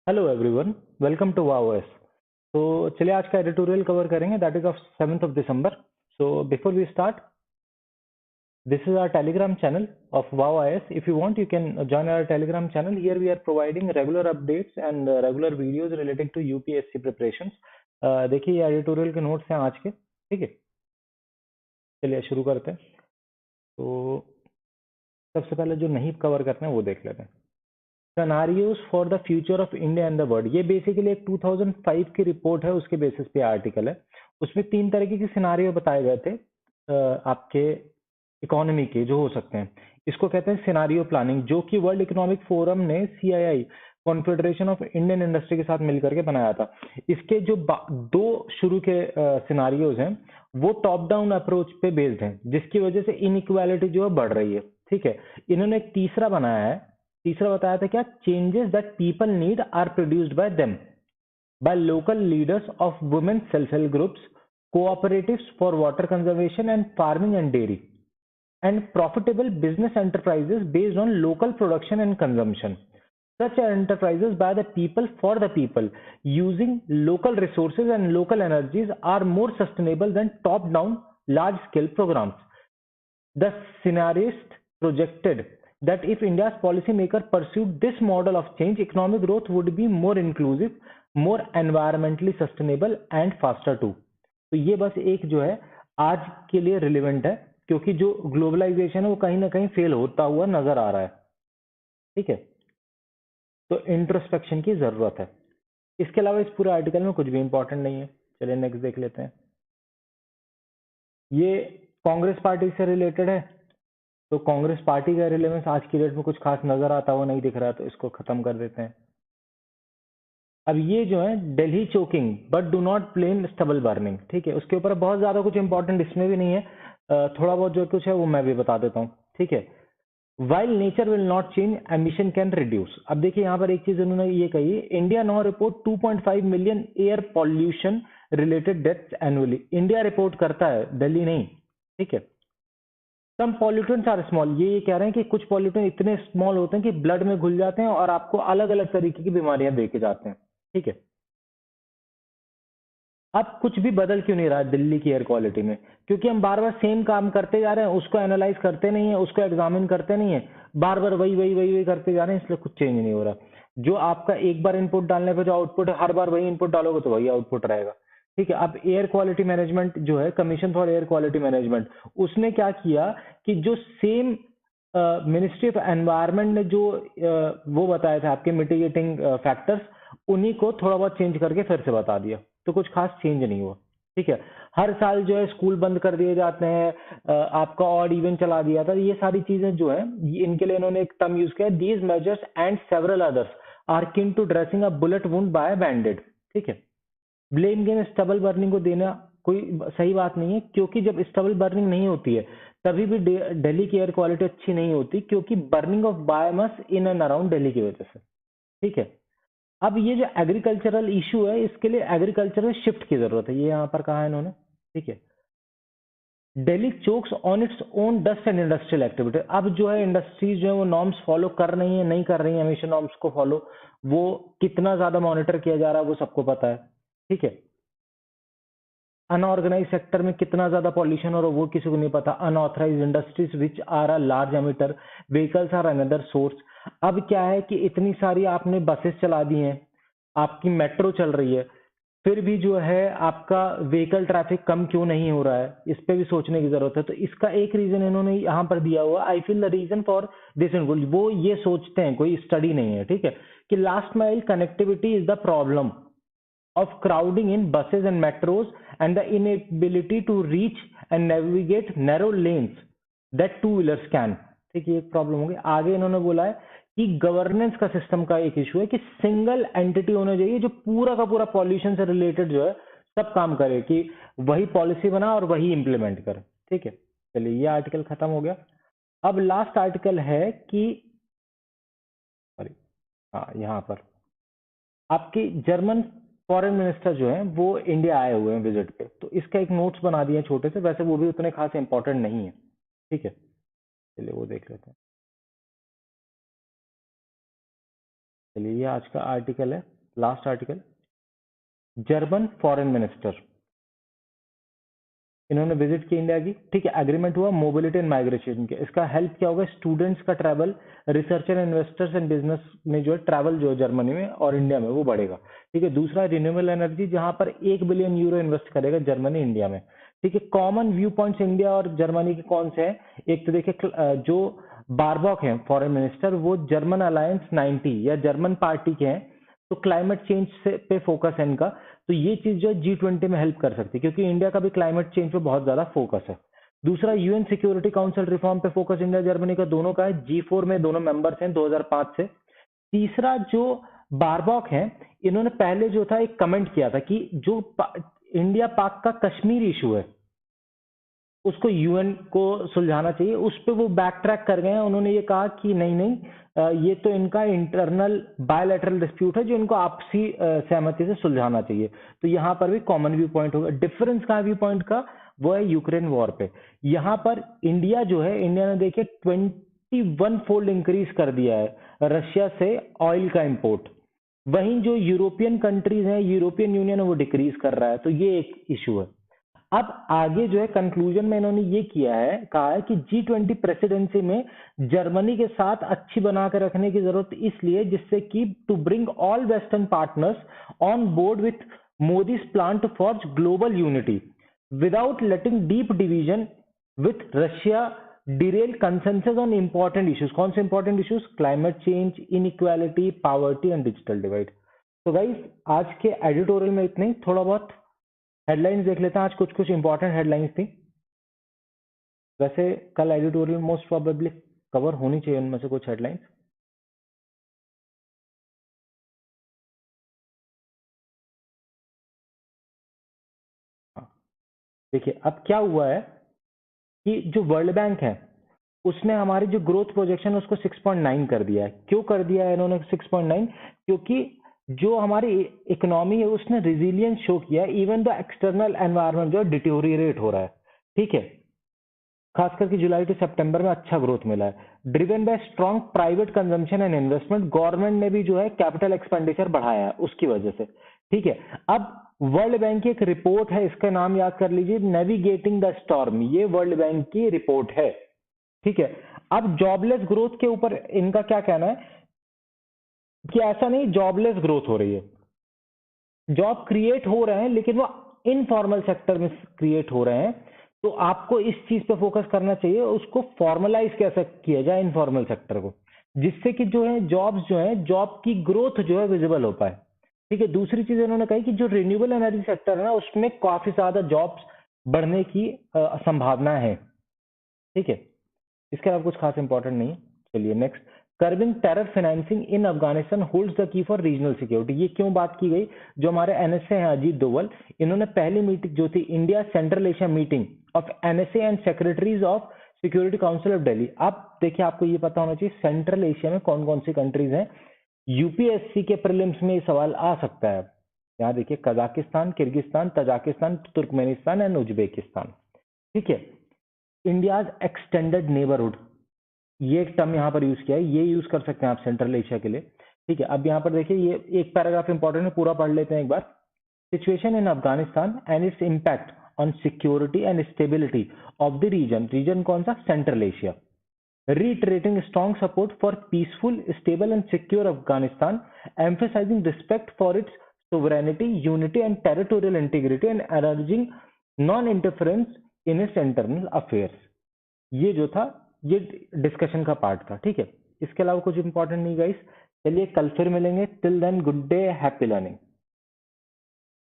Hello everyone, welcome to wow S. तो चलिए आज का एडिटोरियल कवर करेंगे, that is of 7th of December. So before we start, this is our Telegram channel of WowIS. If you want, you can join our Telegram channel. Here we are providing regular updates and regular videos relating to UPSC preparations. देखिए ये editorial के notes हैं आज के, ठीक है। चलिए शुरू करते हैं। तो सबसे पहले जो नहीं कवर करते हैं वो देख लेते हैं। Scenarios for the future of India and the world, ये बेसिकली एक 2005 की रिपोर्ट है, उसके बेसिस पे आर्टिकल है। उसमें 3 तरीके के सिनारियो बताए गए थे आपके इकोनॉमी के, जो हो सकते हैं। इसको कहते हैं सिनारियो प्लानिंग, जो कि वर्ल्ड इकोनॉमिक फोरम ने CII confederation of Indian industry के साथ मिलकर के बनाया था। इसके जो दो शुरू के सिनारियोज हैं वो टॉप डाउन अप्रोच पे बेस्ड हैं, जिसकी वजह से इनइक्वालिटी जो है बढ़ रही है, ठीक है। इन्होंने एक तीसरा बनाया है, तीसरा बताया था क्या, changes that people need are produced by them, by local leaders of women self help groups, cooperatives for water conservation and farming and dairy, and profitable business enterprises based on local production and consumption. Such enterprises by the people for the people using local resources and local energies are more sustainable than top-down large-scale programs. The scenarist projected that if India's policymaker pursued this model of change, economic growth would be more inclusive, more environmentally sustainable and faster too. तो ये बस एक जो है आज के लिए relevant है, क्योंकि जो ग्लोबलाइजेशन है वो कहीं ना कहीं फेल होता हुआ नजर आ रहा है, ठीक है। तो इंट्रोस्पेक्शन की जरूरत है। इसके अलावा इस पूरे आर्टिकल में कुछ भी इंपॉर्टेंट नहीं है। चलिए नेक्स्ट देख लेते हैं। ये कांग्रेस पार्टी से रिलेटेड है, तो कांग्रेस पार्टी का रिलेवेंस आज की डेट में कुछ खास नजर आता हुआ नहीं दिख रहा है, तो इसको खत्म कर देते हैं। अब ये जो है Delhi choking but do not blame stubble burning, ठीक है। उसके ऊपर बहुत ज्यादा कुछ इंपॉर्टेंट इसमें भी नहीं है, थोड़ा बहुत जो कुछ है वो मैं भी बता देता हूँ, ठीक है। While nature will not change, emission can reduce. अब देखिए यहाँ पर एक चीज उन्होंने ये कही, India now report 2.5 million air pollution related deaths annually. India report करता है, दिल्ली नहीं, ठीक है। सम पॉल्यूटेंट्स आर स्मॉल, ये कह रहे हैं कि कुछ पॉल्यूटेंट इतने स्मॉल होते हैं कि ब्लड में घुल जाते हैं और आपको अलग अलग तरीके की बीमारियां देके जाते हैं, ठीक है। अब कुछ भी बदल क्यों नहीं रहा है दिल्ली की एयर क्वालिटी में? क्योंकि हम बार बार सेम काम करते जा रहे हैं, उसको एनालाइज करते नहीं है, उसको एग्जामिन करते नहीं है, बार बार वही वही वही वही करते जा रहे हैं, इसलिए कुछ चेंज नहीं हो रहा। जो आपका एक बार इनपुट डालने पर जो आउटपुट है, हर बार वही इनपुट डालोगे तो वही आउटपुट रहेगा, ठीक है। अब एयर क्वालिटी मैनेजमेंट जो है, commission for air quality management, उसने क्या किया कि जो सेम मिनिस्ट्री ऑफ एनवायरमेंट ने जो वो बताए थे आपके मिटिगेटिंग फैक्टर्स, उन्हीं को थोड़ा बहुत चेंज करके फिर से बता दिया, तो कुछ खास चेंज नहीं हुआ, ठीक है। हर साल जो है स्कूल बंद कर दिए जाते हैं, आपका ऑड इवन चला दिया था, ये सारी चीजें जो है इनके लिए इन्होंने एक टर्म यूज किया, these measures and several others are kin to dressing a bullet wound by bandaid, ठीक है। ब्लेम गेम स्टबल बर्निंग को देना कोई सही बात नहीं है, क्योंकि जब स्टबल बर्निंग नहीं होती है तभी भी दिल्ली की एयर क्वालिटी अच्छी नहीं होती, क्योंकि burning of biomass in and around Delhi की वजह से, ठीक है। अब ये जो एग्रीकल्चरल इशू है, इसके लिए एग्रीकल्चरल शिफ्ट की जरूरत है, ये यहाँ पर कहा है इन्होंने, ठीक है। Delhi chokes on its own dust and industrial activity. अब जो है इंडस्ट्रीज जो है वो नॉर्म्स फॉलो कर रही है, नहीं कर रही है एमिशन नॉर्म्स को फॉलो, वो कितना ज्यादा मॉनिटर किया जा रहा है वो सबको पता है, ठीक है। अनऑर्गेनाइज सेक्टर में कितना ज्यादा पॉल्यूशन हो रहा है वो किसी को नहीं पता। Unauthorise industries which are a large emitter, vehicles are another source. अब क्या है कि इतनी सारी आपने बसेस चला दी हैं, आपकी मेट्रो चल रही है, फिर भी जो है आपका व्हीकल ट्रैफिक कम क्यों नहीं हो रहा है, इस पे भी सोचने की जरूरत है। तो इसका एक रीजन इन्होंने यहाँ पर दिया हुआ, I feel the reason for this, वो ये सोचते हैं, कोई स्टडी नहीं है, ठीक है, कि last mile connectivity is the problem of crowding in buses and metros and the inability to reach and navigate narrow lanes that two wheelers can, ठीक है, एक प्रॉब्लम होगी। आगे इन्होंने बोला है कि गवर्नेंस का सिस्टम का एक इशू है, कि सिंगल एंटिटी होना चाहिए जो पूरा का पूरा पॉल्यूशन से रिलेटेड जो है सब काम करे, कि वही पॉलिसी बना और वही इंप्लीमेंट करे, ठीक है। चलिए ये आर्टिकल खत्म हो गया। अब लास्ट आर्टिकल है कि सॉरी, हाँ, यहाँ पर आपकी जर्मन फॉरेन मिनिस्टर जो है वो इंडिया आए हुए हैं विजिट पे, तो इसका एक नोट्स बना दिए छोटे से, वैसे वो भी उतने खास इंपॉर्टेंट नहीं है, ठीक है। चलिए वो देख लेते हैं। चलिए ये आज का आर्टिकल है, last article. German foreign minister, इन्होंने विजिट की इंडिया की, ठीक है। एग्रीमेंट हुआ मोबिलिटी एंड माइग्रेशन के। इसका हेल्प क्या होगा, स्टूडेंट्स का travel, researcher, investors and business में जो है ट्रैवल जो है जर्मनी में और इंडिया में वो बढ़ेगा, ठीक है। दूसरा रिन्यूएबल एनर्जी, जहां पर 1 बिलियन यूरो इन्वेस्ट करेगा जर्मनी इंडिया में, ठीक है। कॉमन व्यू पॉइंट्स इंडिया और जर्मनी के कौन से हैं, एक तो देखिए जो बारबॉक है फॉरेन मिनिस्टर, वो जर्मन अलायंस 90 या जर्मन पार्टी के हैं, तो क्लाइमेट चेंज से पे फोकस है इनका। तो ये चीज जो है G20 में हेल्प कर सकती है, क्योंकि इंडिया का भी क्लाइमेट चेंज पे बहुत ज्यादा फोकस है। दूसरा यूएन सिक्योरिटी काउंसिल रिफॉर्म पे फोकस इंडिया जर्मनी का दोनों का है, G4 में दोनों मेंबर्स हैं 2005 से। तीसरा जो बारबॉक है, इन्होंने पहले जो था एक कमेंट किया था कि जो इंडिया पाक का कश्मीर इशू है उसको यूएन को सुलझाना चाहिए, उस पर वो बैक ट्रैक कर गए हैं। उन्होंने ये कहा कि नहीं नहीं, ये तो इनका इंटरनल बायलैटरल डिस्प्यूट है जो इनको आपसी सहमति से सुलझाना चाहिए। तो यहाँ पर भी कॉमन व्यू पॉइंट होगा। डिफरेंस का व्यू पॉइंट का वो है यूक्रेन वॉर पे। यहाँ पर इंडिया जो है, इंडिया ने देखिए 21 फोल्ड इंक्रीज कर दिया है रशिया से ऑयल का इंपोर्ट। वहीं जो यूरोपियन कंट्रीज हैं, यूरोपियन यूनियन है, वो डिक्रीज कर रहा है। तो ये एक इशू है। अब आगे जो है कंक्लूजन में इन्होंने ये किया है, कहा है कि G20 प्रेसिडेंसी में जर्मनी के साथ अच्छी बना कर रखने की जरूरत इसलिए जिससे कि to bring all western partners on board with Modi's plan to forge global unity without letting deep division with Russia derail consensus on important issues. कौन से important issues, climate change, inequality, poverty and digital divide. तो guys आज के editorial में इतने ही, थोड़ा बहुत headlines देख लेते हैं। आज कुछ कुछ इंपॉर्टेंट हेडलाइंस थी, वैसे कल एडिटोरियल मोस्ट प्रोबेबली कवर होनी चाहिए उनमें से कुछ हेडलाइंस। हाँ, देखिए अब क्या हुआ है कि जो वर्ल्ड बैंक है उसने हमारी जो ग्रोथ प्रोजेक्शन उसको 6.9 कर दिया है। क्यों कर दिया है इन्होंने 6.9, क्योंकि जो हमारी इकोनॉमी है उसने रिजिलियंस शो किया है इवन द एक्सटर्नल एनवायरनमेंट जो है डिटोरिएट हो रहा है, ठीक है। खास करके जुलाई टू सितंबर में अच्छा ग्रोथ मिला है, driven by strong private consumption and investment. Government ने भी जो है कैपिटल एक्सपेंडिचर बढ़ाया है उसकी वजह से, ठीक है। अब वर्ल्ड बैंक की एक रिपोर्ट है, इसका नाम याद कर लीजिए, नेविगेटिंग द स्टॉर्म। ये वर्ल्ड बैंक की रिपोर्ट है, ठीक है। अब जॉबलेस ग्रोथ के ऊपर इनका क्या कहना है कि ऐसा नहीं जॉबलेस ग्रोथ हो रही है, जॉब क्रिएट हो रहे हैं लेकिन वो इनफॉर्मल सेक्टर में क्रिएट हो रहे हैं। तो आपको इस चीज पे फोकस करना चाहिए, उसको फॉर्मलाइज कैसे किया जाए इनफॉर्मल सेक्टर को, जिससे कि जो है जॉब्स जो है, जॉब की ग्रोथ जो है विजिबल हो पाए, ठीक है। दूसरी चीज इन्होंने कही कि जो रिन्यूएबल एनर्जी सेक्टर है ना उसमें काफी ज्यादा जॉब्स बढ़ने की संभावना है, ठीक है। इसके अलावा कुछ खास इंपॉर्टेंट नहीं है। चलिए next, curbing terror financing in Afghanistan holds the key for regional security. ये क्यों बात की गई, जो हमारे एनएसए हैं अजीत डोवल, इन्होंने पहली मीटिंग जो थी India central Asia meeting of NSA and secretaries of security council of Delhi. अब देखिए आपको ये पता होना चाहिए सेंट्रल एशिया में कौन कौन सी कंट्रीज हैं। यूपीएससी के प्रीलिम्स में ये सवाल आ सकता है। यहाँ देखिए Kazakhstan, Kyrgyzstan, Tajikistan, Turkmenistan and Uzbekistan, ठीक है। इंडियाज एक्सटेंडेड नेबरहुड, ये एक टर्म यहाँ पर यूज किया है, ये यूज कर सकते हैं आप सेंट्रल एशिया के लिए, ठीक है। अब यहाँ पर देखिए ये एक पैराग्राफ इंपॉर्टेंट है, पूरा पढ़ लेते हैं एक बार। Situation in Afghanistan and its impact on security and stability of the region. Region कौन सा, central Asia. reiterating strong support for peaceful, stable and secure Afghanistan, emphasizing respect for its sovereignty, unity and territorial integrity and urging non-interference in its internal affairs। ये जो था ये discussion का part था, ठीक है। इसके अलावा कुछ इंपॉर्टेंट नहीं गाइस। चलिए कल फिर मिलेंगे, till then good day, happy learning.